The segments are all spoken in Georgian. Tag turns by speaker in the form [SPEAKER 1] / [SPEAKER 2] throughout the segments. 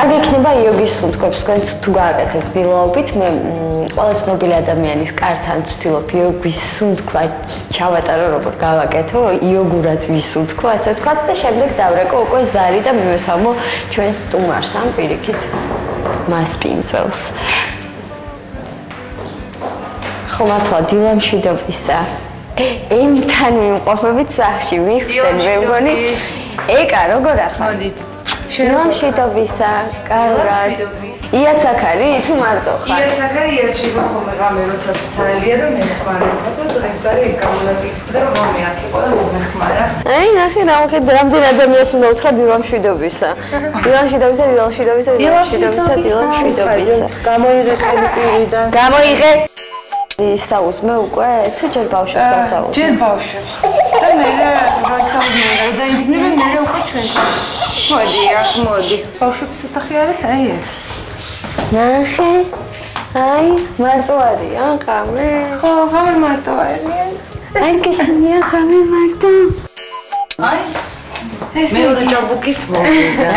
[SPEAKER 1] კარგი იქნება იოგის სუნთქვებს თქვენ თუ გააკეთებთ დილაობით მე ყველა ცნობილი ადამიანის კართან ვცდილობ იოგის სუნთქვა ჩავატარო როგორ გავაკეთო იოგურად ვისუნთქო ასე ვთქვათ და შემდეგ დავრეკო უკვე ზარი და მივესალმო ჩვენ სტუმარს ამ პირიქით მასპინძელს ხო მართლა დილა მშვიდობისა ემთან მიმყოფებით სახში ვიხდენ მე მგონი ეკა როგორ ახალ დილა მშვიდობისა კარგად იაცაკარი თუ მარტო ხარ
[SPEAKER 2] იაცაკარი ერჩება ხოლმე რამე როცა საელია და მეხმარება და დღეს არის გამონაკისდა რომ მე აქ იყო და მომეხმარა
[SPEAKER 1] აი ნახე რამდენი ადამიანს უნდა უთხრა დილა მშვიდობისა
[SPEAKER 2] გამოიღე ხელი პირიდან
[SPEAKER 1] გამოიღე ისაუზმე უკვე თუ ჯერ ბავშვებს ასაუზმე
[SPEAKER 2] ჯერ ბავშვებს და მე რაისაუზმე და იძნებენ მე უკვე ჩვენთან მოდი აქ მოდი ბავშვების ოთახი არის აი ეს
[SPEAKER 1] ნახე აი მარტო არიან ღამე
[SPEAKER 2] ხო ღამე მარტო არიან
[SPEAKER 1] აი გესინია ღამე მარტო
[SPEAKER 2] აი ეს მეორე ჭაბუკიც მოვიდა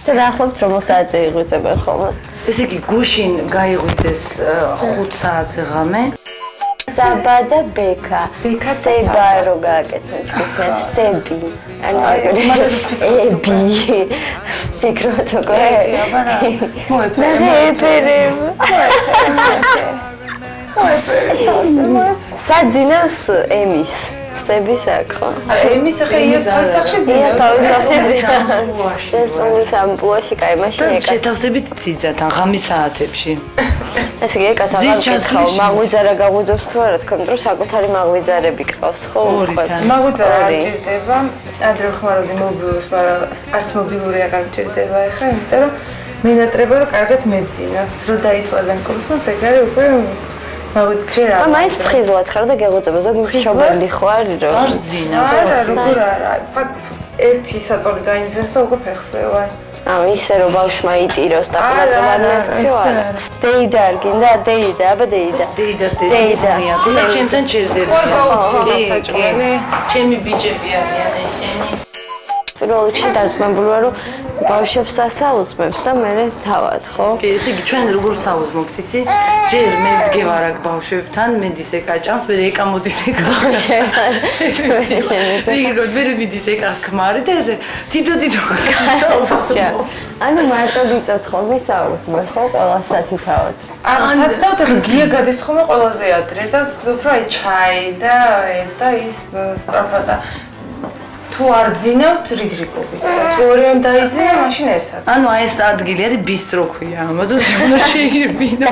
[SPEAKER 1] და ნახავთ რომ საათზე იღვიწებენ ხოლმე
[SPEAKER 2] ესე იგი გუშინ გაიღვიძეს 5 საათზე ღამე
[SPEAKER 1] საბა და ბექა სება რო გააკეთე თქვენ სები ანუ ები ფიქრობთ უკვე მოეპერებ საძინავს ემის სების აქ ხო
[SPEAKER 2] ემის ახლა იასახში
[SPEAKER 1] ეს ამპულაში კაი მაშინ ეკა
[SPEAKER 2] შეთავსებით ძიძათ აღამის საათებში
[SPEAKER 1] ესე იგი ეკას აღარ მაღვიძარა გაღვიძებს თუ არა თქვენ დროს საკუთარი მაღვიძარები ყავს ხო
[SPEAKER 2] მაღვიძარა არ ჭირდება ადრე ხმარობდი მობილურს მაგრამ არც მობილური აღარ ჭირდება ახლა იმიტომ რომ მინატრება რომ კარგად მეძინას რომ დაიწყებენ კურსს ეგ არის უკვე
[SPEAKER 1] მაგრამ მაინც ფხიზლად ხარ და გეღუწება ზოგი მშობელი ხო არის რომ
[SPEAKER 2] არ ზინა არა როგორ არა ერთი საწოლი გაინძრეს და უკვე ფეხზე ვარ
[SPEAKER 1] ისე რომ ბავშვმა იტიროს და პატრონაცია არა დეიდა არ გინდა დეიდა აბა
[SPEAKER 2] დეიდას და ჩემთან ჩერდება ჩემი ბიჭები არიან ესენი
[SPEAKER 1] პირველ რიგში დარწმუნებული ვარ რომ ბავშვებს ასაუზმებს და მე თავად ხო
[SPEAKER 2] ესე იგი ჩვენ როგორ საუზმობთ იცი ჯერ მე ვდგევარ აქ ბავშვებთან მე დისეკა ჭამს მე ეკა მოდის ეკა ბავშვებთან მე მიდის ეკას ქმარი და ესე თითო საუზმობ
[SPEAKER 1] ანუ მარტო გიწევთ ხოლმე საუზმე ხო ყველა სათითაოდ
[SPEAKER 2] სათითაოდ ახლა გია გადის ხოლმე ყველაზე ადრე და უფრო აი ჩაი და ეს და ის სწრაფად და თუ არ ძინავთ რიგრიგობით თუ ორიამ დაიძინა მაშინ ერთად ანუ აი ეს ადგილი არის ბისტრო ქვია ამაზე უნდა შეირბინა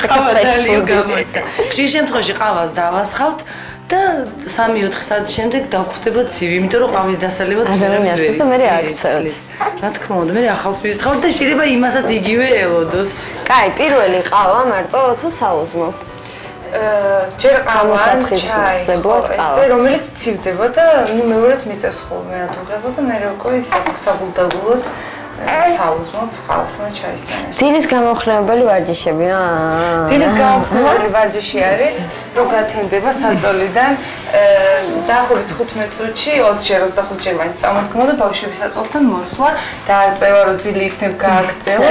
[SPEAKER 2] ყავა დალიო გამოიცა ხშირ შემთხვევაში ყავას დავასხავთ და 3-4 საათის შემდეგ დავხვდება ცივი იმიტომ რომ ყავის დასალევად
[SPEAKER 1] აღარ არის და მე აქცევთ
[SPEAKER 2] რა თქმა უნდა მე ახალს ვისხავთ და შეიძლება იმასაც იგივე ელოდოს
[SPEAKER 1] კაი პირველი ყავა მარტო თუ საუზმო
[SPEAKER 2] ჯერ ყავა ჩაი ესე რომელიც ცივდება და მეორედ მიწევს ხოლმე ადუღება და მე უკვე საბულდაგულოდ საუზმობ ყავასა და ჩაისთან
[SPEAKER 1] დილის გამოხმარებელი ვარჯიშები
[SPEAKER 2] დილის გამოხმარებელი ვარჯიში არის რომ გათენდება საწოლიდან დაახლოებით 15 წუთში 20-25 ჯერ მაინც წამოდგმა და ბავშვების საწოლთან მოსვლა და არწევა რომ ძილი იქნებ გააგრძელო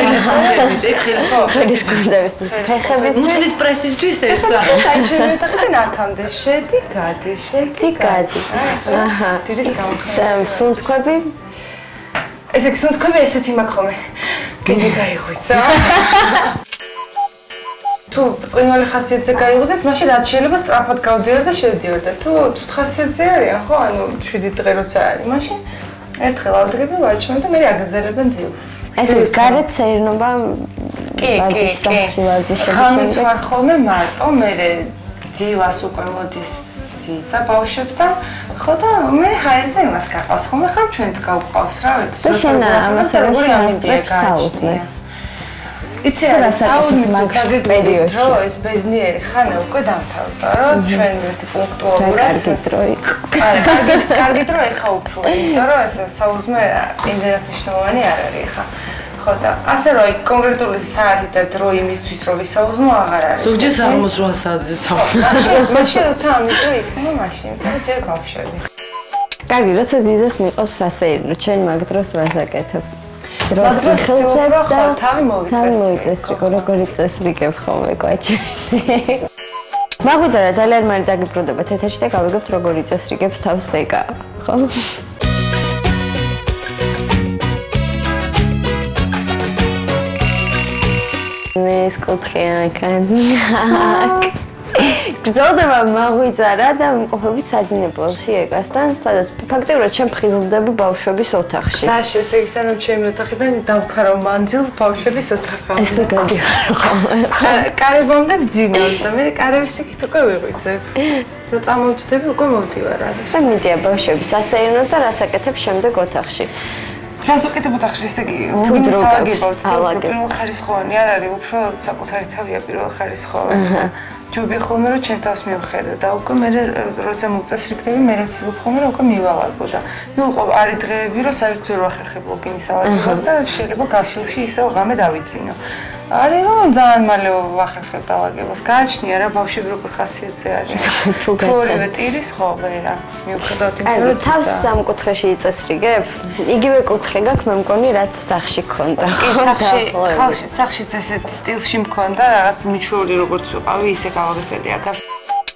[SPEAKER 2] ხელის გუნდების ფეხების მუცლის პრესისთვის ესა საჩვენე და აქამდე შედი გადი აჰა დილის გამოხმარებელი
[SPEAKER 1] და სუნთქვები
[SPEAKER 2] ესე იგი სუნთქვები ესეთი მაქვს ხოლმე კიდე გაიღვიცა თუ წვინვალი ხასიათზე გაიღვიძეს მაშინ რაც შეიძლება სწრაფად გავდივარ და შევდივარ და თუ ცუდ ხასიათზე არიან ხო ანუ 7 დღე როცა არის მაშინ ერთხელ ავდგები ვაჭმევ და მე აგრძელებენ ძილს
[SPEAKER 1] ესე გარეთ სერნობა ვარჯიშები
[SPEAKER 2] ხამით ვარ ხოლმე მარტო მე დილას უკვე მოდის ციცა ბავშვებთან ხო და მე ჰაერზე იმას გაყავს ხოლმე ხარ ჩვენც გავყავს რა ვიცი
[SPEAKER 1] და შენ ამას როგორ ამიდიეკ საუზმეს
[SPEAKER 2] იცი რა საუზმის პერიოდში რომ ეს ბედნიერი ხანა უკვე დამთავრდა რომ ჩვენ ესე პუნქტუალურად კარგი დრო ეხა უფრო იმიტომ რომ ეს საუზმე იმდენად მნიშვნელოვანი არ არის ხა ხო და ასე რომ კონკრეტული საათი და დრო იმისთვის რომ ვისაუზმო აღარ არის ზოგჯერ 68 საათზე საუბრობ მაშინ როცა ამიტომ იქნება მაშინ და ჯერ ბავშვები
[SPEAKER 1] კარგი როცა ძიზას მიყავს სასეირნო ჩვენ მაგ დროს რას აკეთებ დროს
[SPEAKER 2] ხილდება და თავი მოიწესრიგო.
[SPEAKER 1] როგორი წესრიგებ ხოლმე გვაჩვენე. მაგვიძარა ძალიან მალე დაგიბრუნდებათ ეთერში და გავიგებთ როგორი წესრიგებს თავს ეგა, ხო? ეს კუთხე აქ. გრძელდება მაღვიძარა და მყოფებით საძინებელში ეგასთან, სადაც ფაქტიურად ჩემ ფხიზლდები ბავშვების ოთახში.
[SPEAKER 2] საში, ესე იგი სანამ ჩემი ოთახიდან დავფარავ მანძილს ბავშვების ოთახამდე.
[SPEAKER 1] ეს გადიხარ ხოლმე.
[SPEAKER 2] კარებამდე ძინავს და მე კარების იქით უკვე ვიღვიძებ. რო წამოვჭდები უკვე მოვდივარ არის.
[SPEAKER 1] და მიდია ბავშვების ასეირნოთ და რასაკეთებ შემდეგ ოთახში.
[SPEAKER 2] რას უკეთებ ოთახში, ესე იგი
[SPEAKER 1] დროგებს
[SPEAKER 2] პირველ ხარისხოვანი არ არის, უფრო საკუთარი თავია პირველ ხარისხოვანი და ჯობია ხოლმე რომ ჩემ თავს მივხედა და უკვე მე როცა მოგწესრიგდები მე რო ვცდილობ ხოლმე რომ უკვე მივალაგო და ნუ არის დღეები რომ საერთოდ ვერ ვახერხებ ლოგინის ალაგებას და შეიძლება გაშილში ისევ ღამე დავიძინო. არის რომ ძალიან მალე ვახერხებ ალაგებას. გააჩნია რა ბავშვები როგორ ხასიათზე არის. თუ ორივე ტირის ხო ვერა. მიუხედავად იმისა რომ
[SPEAKER 1] თავს სამკუთხედში იწესრიგებ? იგივე კუთხე გაქვს მე მგონი რაც სახში ქონდა.
[SPEAKER 2] სახშიც ესეთ სტილში მქონდა რაღაც მიშვეული როგორც ვიყავი ისე გავაგრძელია და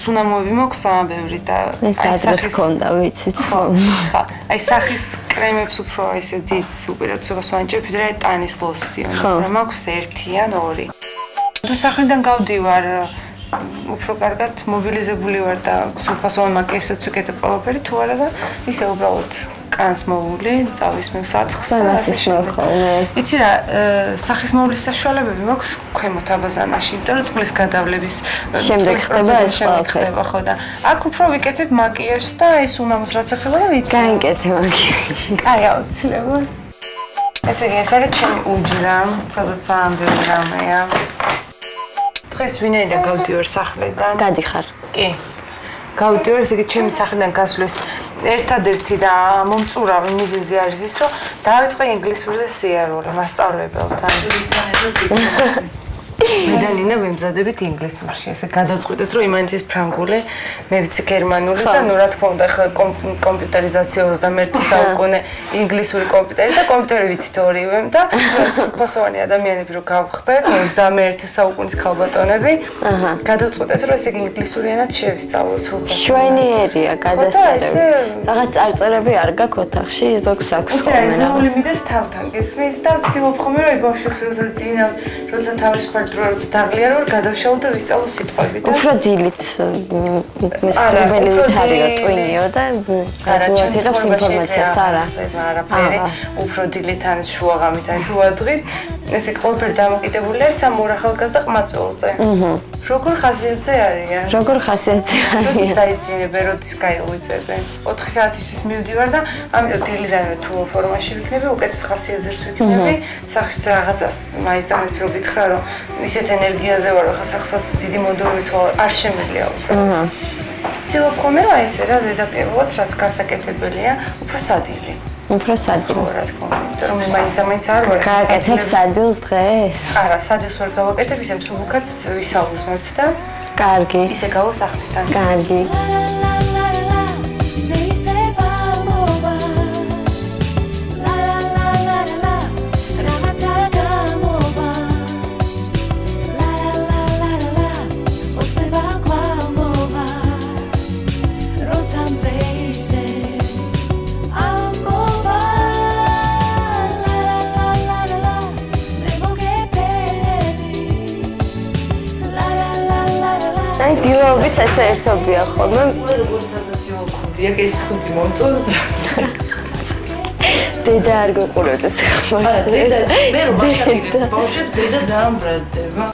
[SPEAKER 2] უნდა მოვიმოქს ამბევრი და
[SPEAKER 1] აი სადაც ქონდა ვიცით ხო?
[SPEAKER 2] ხა აი სახის კრემებს უფრო ესე დიდ უპირატესობას ვანიჭებ ვიდრე ტანის ლოსიონს და მაქვს 1 ან 2. თუ სახლიდან გავდივარ უფრო კარგად მობილიზებული ვარ და სულფასოვან მაკიაჟსაც ვიკეთებ ყველაფერი თუ არა და ისე უბრალოდ კანს მოვული, დავისმევ საცხს და ასე შემდეგ. იცი რა, სახის მოვლის საშუალებები მაქვს ქვემოთ აბაზანაში, იმიტომ რომ წყლის გადავლების
[SPEAKER 1] შემდეგ ხდება ეს
[SPEAKER 2] ხდება ხო და აქ უფრო ვიკეთებ მაკიაჟს და ეს უნამოს რაც ეხება და ვიცი.
[SPEAKER 1] გაიკეთე მაკიაჟი.
[SPEAKER 2] აი აუცილებლად. ესე იგი ეს არის ჩემი უჯრა, სადაც ძალიან ბევრი რამეა. დღეს ვინაიდან გავდივარ სახლიდან?
[SPEAKER 1] გადიხარ.
[SPEAKER 2] კი. გავდივარ, ესე იგი ჩემი სახლიდან გასვლის ერთადერთი და მომწურავი მიზეზი არის ის, რომ დავიწყე ინგლისურზე სიარული მასწავლებელთან. მე და ნინა ვემზადებით ინგლისურში. ესე გადავწყვიტეთ, რომ იმანიცის ფრანგული, მე ვიცი გერმანული და ნუ რა თქმა უნდა, ახლა კომპიუტერიზაცია 21 საუკუნე ინგლისური კომპიუტერი და კომპიუტერი ვიცით ორივე და სულფასოვანი ადამიანები რო გავხდეთ 21 საუკუნის ქალბატონები. გადავწყვიტეთ, რომ ესე იგი ინგლისური ენაც შევისწავლოთ სულფასოვანი.
[SPEAKER 1] შვენიერია გადასარევი. რაღაც წარწერები არ გაქვს ოთახში, ზოგს აქვს ხოლმე
[SPEAKER 2] რაღაც. ნული მიდეს თავთან გესმის და ვცდილობ ხოლმე რომ ბავშვებს როცა ძინავ, როცა თავისუფალ როცა დაღლიანო გადავშალო და ვისწავლო სიტყვები და
[SPEAKER 1] უფრო დილით მესხობელი თარიო ტვინიო და გადავიღებ ინფორმაციას არა
[SPEAKER 2] არაფერი უფრო დილით ან შუაღამით ან შუადღით ესე ყველაფერი დამოკიდებულია სამ-ორ ახალგაზრდა ყმაწვილზე როგორ ხასიათზე არიან
[SPEAKER 1] როგორ ხასიათზე არიან
[SPEAKER 2] როდის დაიძინებენ როდის გაიღვიძებენ 4 საათისთვის მივდივარ და ამიტომ დილიდანვე თუ ფორმაში ვიქნები უკეთეს ხასიათზეც ვიქნები სახში რაღაცას მაინც და მაინც რო გითხრა რომ ისეთ ენერგიაზე ვარ ხა სახსაც დიდი მოდური თვალ არ შემიძლია უკვე ცდილობ ხოლმე რომ ესე რა ზედაპირულად რაც გასაკეთებელია უფრო სადილი
[SPEAKER 1] უფრო სადილი
[SPEAKER 2] რა თქმა უნდა იმიტომ რომ მე მაინც და მაინც არ ვარ
[SPEAKER 1] გააკეთებ სადილს დღეს
[SPEAKER 2] არა სადილს ვერ გავაკეთებ ისე მსუბუქად ვისაუბროთ და
[SPEAKER 1] კარგი
[SPEAKER 2] ისე გავოსახლეთ
[SPEAKER 1] კარგი აი დილობით ესე ერთობია ხოლმე
[SPEAKER 2] როგორც სასაცილო ხუბია ეს ხუთი მომწონს
[SPEAKER 1] დედა არ გიყურებდეთ
[SPEAKER 2] ხო დედა მე ბავშვები ბავშვებს დედა ძალიან ბრაზდება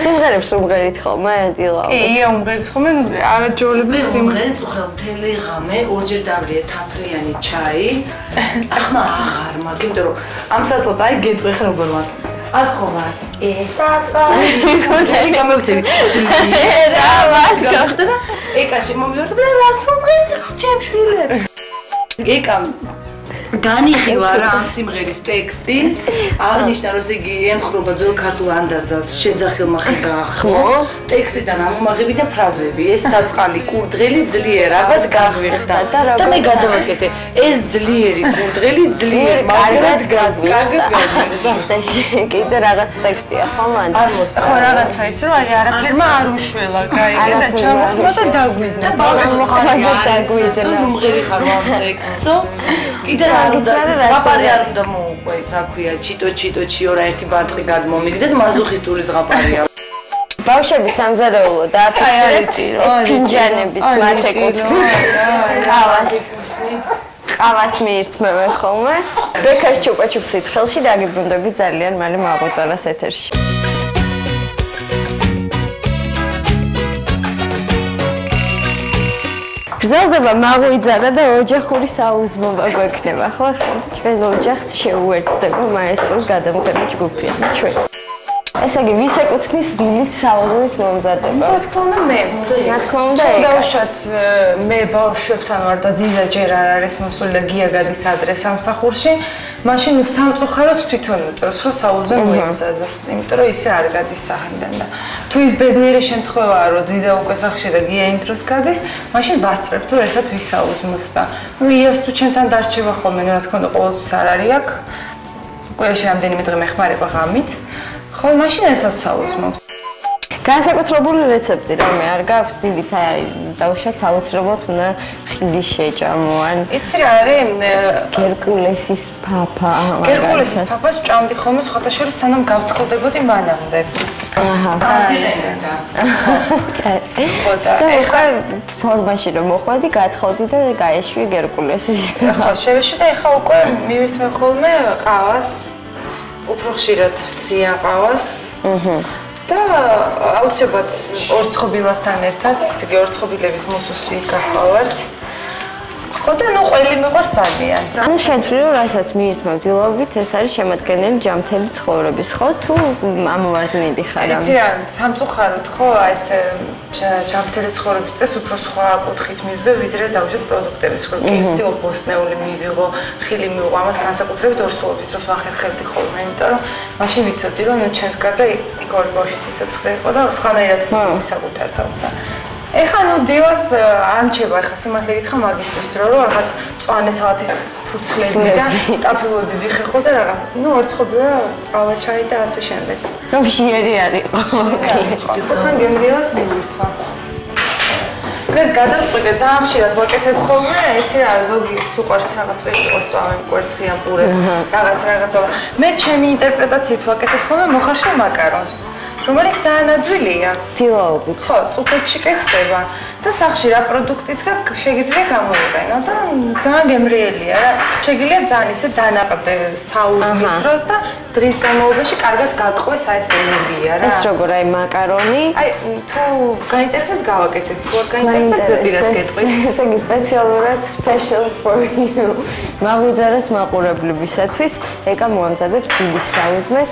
[SPEAKER 1] სიმღერებს უმღერით ხოლმე დილავთ
[SPEAKER 2] კი უმღერით ხოლმე არაჯოლები
[SPEAKER 3] სიმღერით უხელ მთელი ღამე ორჯერ დავრია თაფლიანი ჩაი ახლა აღარ მაგ იმიტომ რომ ამ საწყოთ აი გეტყვი ხა როგორ ვარ აქ ხომა ესაწყალი კოზელი გამოვწევი რა ვარ და ეკაში მომივარდა და რას უმღერით ჩემ შვილებს ეკამ განიხილვა რა ამ სიმღერის ტექსტი, აღნიშნა რომ იგი ემხრობა ძველ ქართულ ანდაძას, შეძახილმა ხე გაახმო, ტექსტიდან ამომაღებიდან ფრაზები, ეს საწყალი კურდღელი ძლიერად გაგვიხდა და მე გადავაკეთე, ეს ძლიერი კურდღელი ძლიერ მაგრად გაგვიხდა.
[SPEAKER 1] და კიდე რაღაც ტექსტია ხო მან?
[SPEAKER 2] ხო რაღაცა ის რომ არაფერმა არ უშველა, გაიგე და ჩამოხმა და დაგვიძნა.
[SPEAKER 3] დაგვიძნა. ნუმღერი ხარ ამ ტექსტსო. კიდე ზღაპარი არ უნდა მოუყვე ის რა ქვია ჩიტო ჩიორა ერთი ბარტყი გადმომიგდეთ მაზუხის ტურის ზღაპარია.
[SPEAKER 1] ბავშვები სამზარეულო დააფიქსირეთ ეს ფინჯანებიც მათ ეკუთვნით. ყავას მიირთმევენ ხოლმე. ბექას ჩუპაჩუპსით ხელში დაგიბრუნდები ძალიან მალე მაღვაწალას ეთერში. გრძელდება მაღვიძარა და ოჯახური საუზმობა გვექნება, ხო? ჩვენ ოჯახს შეუერთდება მაესტროს გადამღები ჯგუფია ჩვენ. ესე იგი, ვის ეკუთვნის დილით საუზმის მომზადება?
[SPEAKER 2] რა თქმა უნდა მე.
[SPEAKER 1] რა თქმა უნდა
[SPEAKER 2] დაუშვათ მე ბავშვებთან ვარ და ძიძა ჯერ არ არის მოსული და გია გადის ადრე სამსახურში. მაშინ სამწუხაროდ თვითონ უწევს რომ საუზმე მოიმზადოს, იმიტომ რომ ისე არ გადის სახიდან და თუ ის ბედნიერი შემთხვევაა რომ ძიძა უკვე სახლში და გია იმ დროს გადის, მაშინ ვასწრებთ რომ ერთად ვისაუზმოთ და ნუ იას თუ ჩემთან დარჩება ხოლმე, რა თქმა უნდა ყოველთვის არ არის აქ. ყველაში რამდენიმე დღე მეხმარება ღამით. ხო, მაშინ ერთად საუზმობთ.
[SPEAKER 1] განსაკუთრებული რეცეპტი რამე არ გაქვს დილით დაუშვათ აუცილებლად უნდა ხილი შეჭამო ან
[SPEAKER 2] იცი რა არის
[SPEAKER 1] გერკულესის ფაფა
[SPEAKER 2] გერკულესის ფაფას ვჭამდი ხოლმე სხვათა შორის სანამ გავთხოვდებოდი მანამდე
[SPEAKER 1] აჰა ხო და ეხლა ფორმაში რომ მოხვედი გათხოვდი და გაეშვი გერკულესის
[SPEAKER 2] ხო შევეშვი და ეხლა უკვე მივირთმევ ხოლმე ყავას უფრო ხშირად ვციან ყავას და აუცილებლად ორცხობილასთან ერთად, ისე იგი ორცხობილების მოსუსი გახლავართ. ხო და ნუ ყველი მიყვარს ძალიან.
[SPEAKER 1] ანუ შენთვლი რომ რასაც მიირთმევ დილობით, ეს არის შემადგენელი ჯამთელი ცხოვრების, ხო? თუ ამოვარდნილი ხარ ამ?
[SPEAKER 2] იცი რა, სამწუხაროდ ხო, ეს ჯამთელი ცხოვრების წეს უფრო სხვა კუთხით მივზე, ვიდრე დავუშვათ პროდუქტების, ხო, კი ვცდილობ ბოსტნეული მივიღო, ხილი მივიღო, ამას განსაკუთრებით ორსულობის დროს ვახერხებდი ხოლმე, იმიტომ რომ მაშინ ვიცოდი რომ ნუ ჩემს გარდა იქ ორი ბავშვი სიცოცხლე იყო და სხვანაირად საკუთარ თავს და ეხლა ნუ დილას ამჩება ეხლა სიმართლე გითხრა მაგისტრის დრო რომ რაღაც მწვანე სალათის ფურცლები და სტაფილოები ვიხეხო და რაღაც ნუ ორცხობილა ყავა ჩაი და ასე შემდეგ.
[SPEAKER 1] რომ ჟიერი არისო.
[SPEAKER 2] თან გემრიელად მივირთვა. დღეს გადავწყვიტე ძალიან ხშირად ვაკეთებ ხოლმე, იცი რა, ზოგი სუყვარს რაღაც ვიყოს წავენ კვერცხი ან პურებს, რაღაცა. მე ჩემი ინტერპრეტაციით ვაკეთებ ხოლმე მოხარშე მაკარონს. რომელიც ძალიან ადვილია.
[SPEAKER 1] დილაობით.
[SPEAKER 2] ხო, წუთებში კეთდება და სახში რა პროდუქტიც შეგიძლია გამოიყენო და ძალიან გემრიელია რა. შეგიძლია ძალიან ისე დანაყდე საუზმის დროს და დღის განმავლობაში კარგად გაგყვეს აი ეს ენერგია რა.
[SPEAKER 1] ეს როგორ აი მაკარონი?
[SPEAKER 2] აი თუ გაინტერესებს გავაკეთებ, თუ არ გაინტერესებს ზეპირად გეტყვით.
[SPEAKER 1] ესე იგი სპეციალურად special for you. მაღვიძარას მაყურებლებისათვის ეკა მოამზადებს დილის საუზმეს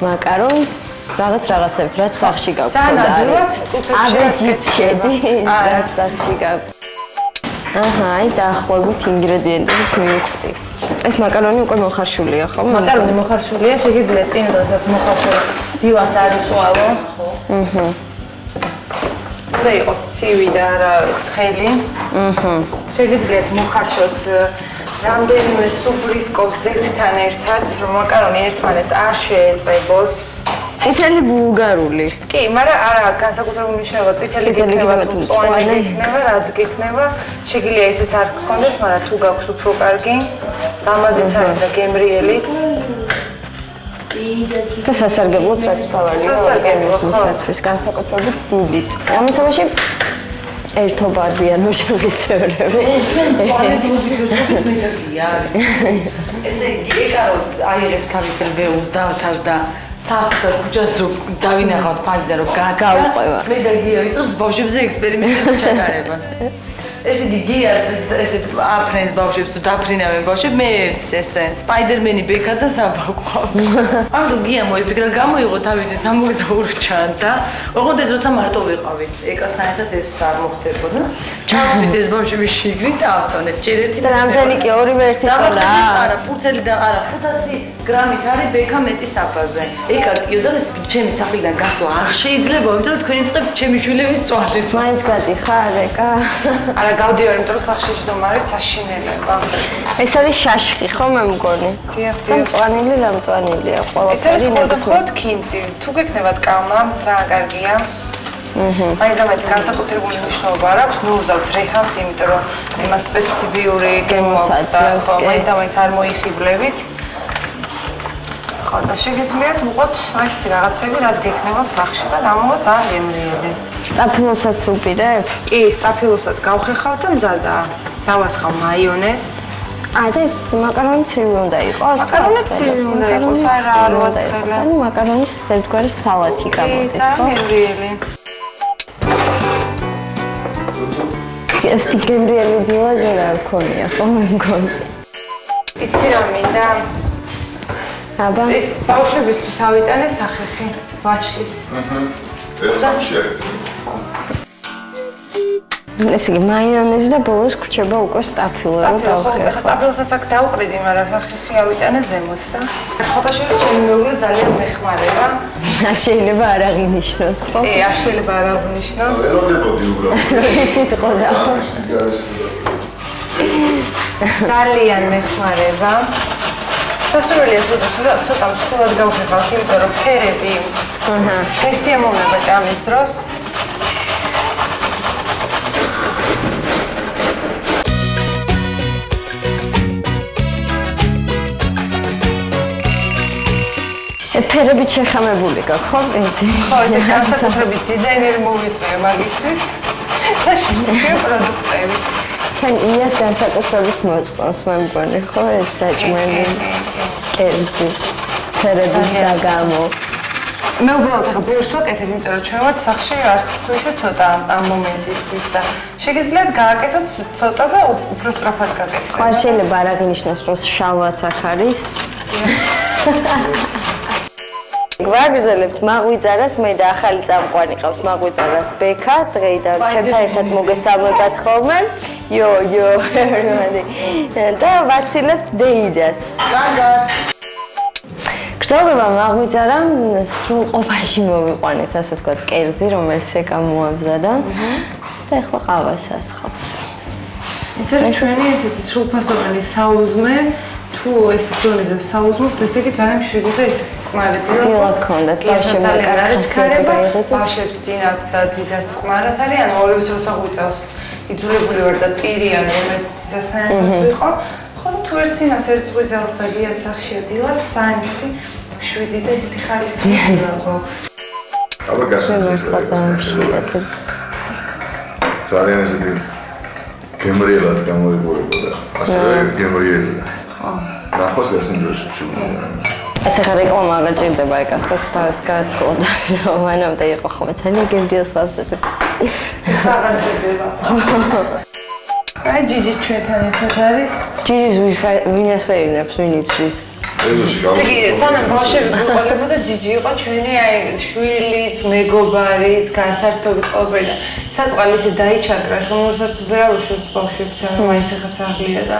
[SPEAKER 1] მაკარონს რაღაცებთ რაც სახში გაქვს
[SPEAKER 2] ძალიან ადვილად წუთებში
[SPEAKER 1] შედის რაც სახში გაქვს აჰა აი დაახლოებით ინგრედიენტების მივხვდი ეს მაკარონი უკვე მოხარშულია ხო
[SPEAKER 2] მაკარონი მოხარშულია შეგიძლიათ წინ დღესაც მოხარშო დილას არ იწვალო ხო და იყოს ცივი და არა ცხელი შეგიძლიათ მოხარშოთ რამდენიმე სუფრის კოვზეთთან ერთად რომ მაკარონი ერთმანეთს არ შეეწებოს
[SPEAKER 1] წითელი ბულგარული.
[SPEAKER 2] კი, მაგრამ არა განსაკუთრებული მნიშვნელობა წითელი გექნება თუ მწვანე გექნება, რაც გექნება, შეგიძლია ესეც არ გქონდეს, მაგრამ თუ გაქვს უფრო კარგი, დამაზეც არის და გემრიელიც.
[SPEAKER 1] და სასარგებლოც რაც თავარია ორგანიზმისათვის, განსაკუთრებით დილით. ამასობაში ერთობარდიან ოჯახის წევრები.
[SPEAKER 3] ესე იგი, ეკარო აიღებს თავის რვეულს დავთავს და საერთოდ ქუჩას რომ დავინახავთ ფანჯდა რომ გაუყვება. მე და გია ვიწყებთ ბავშვებზე ექსპერიმენტებს ჩატარებას. ესე იგი გია ესე აფრენს ბავშვებს თუ დაფრინავენ ბავშვებს მე ესე სპაიდერმენი ბექა და საბა ყავს. ამიტომ გია მოიფიქრა გამოიღო თავისი სამოგზაურჩან და ოღონდ ეს როცა მარტო ვიყავით ეკასთან ერთად ეს არ მოხდებოდა. ჩავდით ეს ბავშვები შიგნით და ავწონეთ ჭირეთი
[SPEAKER 1] და რამდენი კი ორივე ერთი წონა?
[SPEAKER 3] არა, ფუცელი და არა 500 გრამით არის ბექა მეტი საფაზე. ეკა კიდევ ეს ჩემი სახლიდან გასვლა არ შეიძლება, იმიტომ რომ თქვენი წყებ ჩემი შვილების წვალებს.
[SPEAKER 1] მაინც გადიხარ ეკა?
[SPEAKER 2] არა გავდივარ, იმიტომ რომ სახში ჯდომ არის საშინელება.
[SPEAKER 1] ეს არის შაშხი ხო მე მგონი?
[SPEAKER 2] დიახ,
[SPEAKER 1] და მწვანილი რამწვანილია ყველაფერი
[SPEAKER 2] ნებისმიერ ქინძი. თუ გექნებათ კალმა, ძალიან კარგია. მაინც ამით განსაკუთრებული მნიშვნელობა აქვს, ნუ უზავთ რეჰანს, იმიტომ რომ იმას სპეციფიური გემოსაძ და მაინც და მაინც არ მოიხიბლებით. ხო და შეგიძლიათ უყოთ აი ესეთი რაღაცები, რაც გექნებათ სახში და გამოვა ძალიან გემრიელი.
[SPEAKER 1] სტაფილოსაც უპირებ?
[SPEAKER 2] კი, სტაფილოსაც გავხეხავ და მზადაა. დავასხავ მაიონეზს.
[SPEAKER 1] და ეს მაკარონი ცივი უნდა იყოს?
[SPEAKER 2] მაკარონი ცივი უნდა იყოს, არა არ ვაცხელე.
[SPEAKER 1] ანუ მაკარონის ერთგვარი სალათი გამოდის, ხო?
[SPEAKER 2] ძალიან გემრიელი.
[SPEAKER 1] ეს გემრიელი დილა ჯერ არ გქონია, ხო მე მგონი.
[SPEAKER 2] იცი რა მინდა?
[SPEAKER 1] აბა
[SPEAKER 2] ეს ბავშვებისთვის ავიტანე სახეხი ვაჩლის.
[SPEAKER 4] ერთსახში.
[SPEAKER 2] ესე იგი მაიონეზი და ბოლოს ხრჩება უკვე სტაფილო რომ დავხერხო. ეხლა სტაფილოსაც აქ დავყრიდი, მაგრამ სახიხი ავიტანე ზემოთ და ხოთაშორის ჩემი მეუღლე ძალიან მეხმარება.
[SPEAKER 1] არ შეიძლება არ აღინიშნოს, ხო?
[SPEAKER 2] არ შეიძლება არ აღინიშნო.
[SPEAKER 4] ეროდებოდი უბრალოდ.
[SPEAKER 1] ისეთ ყოდა.
[SPEAKER 2] ძალიან მეხმარება. სასურველია ცოტა მსხვილად გავხერხავთ, იმიტომ რომ ფერები გესიამოვნება ჭამის დროს.
[SPEAKER 1] ფერებით შეხამებული გაქვს, ხო, პრინციპი?
[SPEAKER 2] ხო, ესე განსაკუთრებით დიზაინერი მოვიწვია მაგისტრის და შემდგომ პროდუქტები.
[SPEAKER 1] თან იას განსაკუთრებით მოწონს, მე მგონი, ხო, ეს საჭმელი კერძი ფერების დაგამო.
[SPEAKER 2] მე უბრალოდ ახლა ბევრს ვაკეთებ, იმიტომ რომ ჩვენ ვართ სახში არც თუ ისე ცოტა ამ მომენტისთვის და შეგიძლიათ გააკეთოთ ცოტა და უფრო სწრაფად გაკეთოთ.
[SPEAKER 1] ხო, შეიძლება არ აღინიშნოს, რომ შალვაც აქ არის. გვაგზავნებთ მაღვიძარას, მე და ახალი წამყვანი ყავს მაღვიძარას ბექა, დღეიდან ჩემთან ერთად მოგესალმებათ ხოლმე. იო, და ვაცილებთ დეიდას.
[SPEAKER 2] კარგად.
[SPEAKER 1] გრძელდება მაღვიძარამ სრულყოფაში მოვიყვანეთ, ასე ვთქვათ, კერძი, რომელიც ეკამოამზადა და ეხლა ყავას ასხავს.
[SPEAKER 2] ეს არის ჩვენი ესეთი სრულფასოვანი საუზმე. თუ ეს დონეზე საუზმობთ, ესე იგი ძალიან მშვიდი და ესეთი წყნარი
[SPEAKER 1] დილა გქონდათ, ბავშვები
[SPEAKER 2] კარგად ბავშვებს წინათ და დიდად წყნარად არის, ანუ ორივეს როცა ღვიწავს იძულებული ვარ და ტირიან, რომელიც ცისასთან ერთად ვიყო. ხო და თუ ერთ წინას ერთ ღვიძლს და გიად სახშია დილას, ძალიან ისეთი მშვიდი და ისეთი ხარისხი გვაქვს.
[SPEAKER 4] აბა გასაგებია. ძალიან ესეთი გემრიელად გამოიყურებოდა. ასევე გემრიელია. ნახოს გასინჯოში ჩუბია.
[SPEAKER 1] ასე ხარ რეკლამა აღარ ჭირდება ეკას ხოც თავის გააცხოდა. მანამდე იყო ხოლმე ძალიან გემრიელს ვაბზადებ.
[SPEAKER 2] აღარ ჭირდება. აი ჯიჯი ჩვენთან ერთად არის.
[SPEAKER 1] ჯიჯის ვინ ასეირნებს, ვინ იცის?
[SPEAKER 4] ეზოში გავუშვი.
[SPEAKER 2] იგი სანამ ბავშვები გვიყოლებოდა ჯიჯი იყო ჩვენი აი შვილიც, მეგობარიც, განსართობი წყობილი. საწყალი ისე დაიჩაგრა, ხომ როცა ავუშვებთ ბავშვებს, მაინც ახლა საღლია და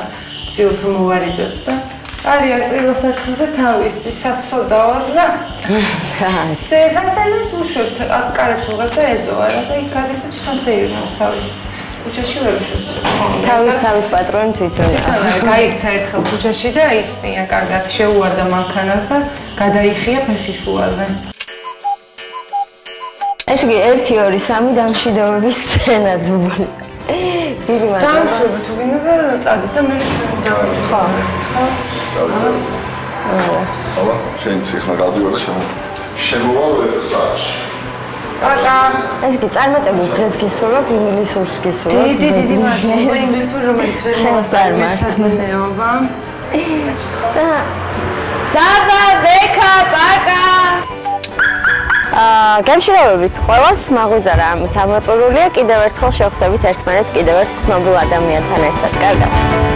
[SPEAKER 2] ცილფ მოვარიდოს და არის აპრილის საათზე თავისთვის საცოდა ვარ და სასელებს უშვებთ, აქ კარებს უღებ და ეზო არა და იქ გადის და თვითონ სეირნობს თავისით. ქუჩაში ვერ უშვებთ.
[SPEAKER 1] თავის პატრონი თვითონ.
[SPEAKER 2] გაიქცა ერთხელ ქუჩაში და იწვნია კარგად, შეუვარდა მანქანას და გადაიხია ფეხი შუაზე.
[SPEAKER 1] ესე იგი 1 2 3 დამშვიდობების სცენა დუბლი. დიდი მადლობა.
[SPEAKER 2] დამშვიდობ თუ გინდა და წადით და მე შევიდე დავაშვი. ხო.
[SPEAKER 4] აბა, შენ ციხნა გავდივარ და შემოვალ საათში.
[SPEAKER 2] პაკა.
[SPEAKER 1] ესე იგი წარმატებულ დღეს გისურვებ, ინგლისურს გისურვებ.
[SPEAKER 2] დიდი მადლობა ინგლისური რომელიც ვერ მოსწარმეტეობა.
[SPEAKER 1] და საბა ბექა პაკა. გემშვიდობებით ყველას, მაღუზარა ამით ამოწურულია. კიდევ ერთხელ შევხვდებით ერთმანეთს კიდევ ერთ ცნობილ ადამიანთან ერთად. კარგად.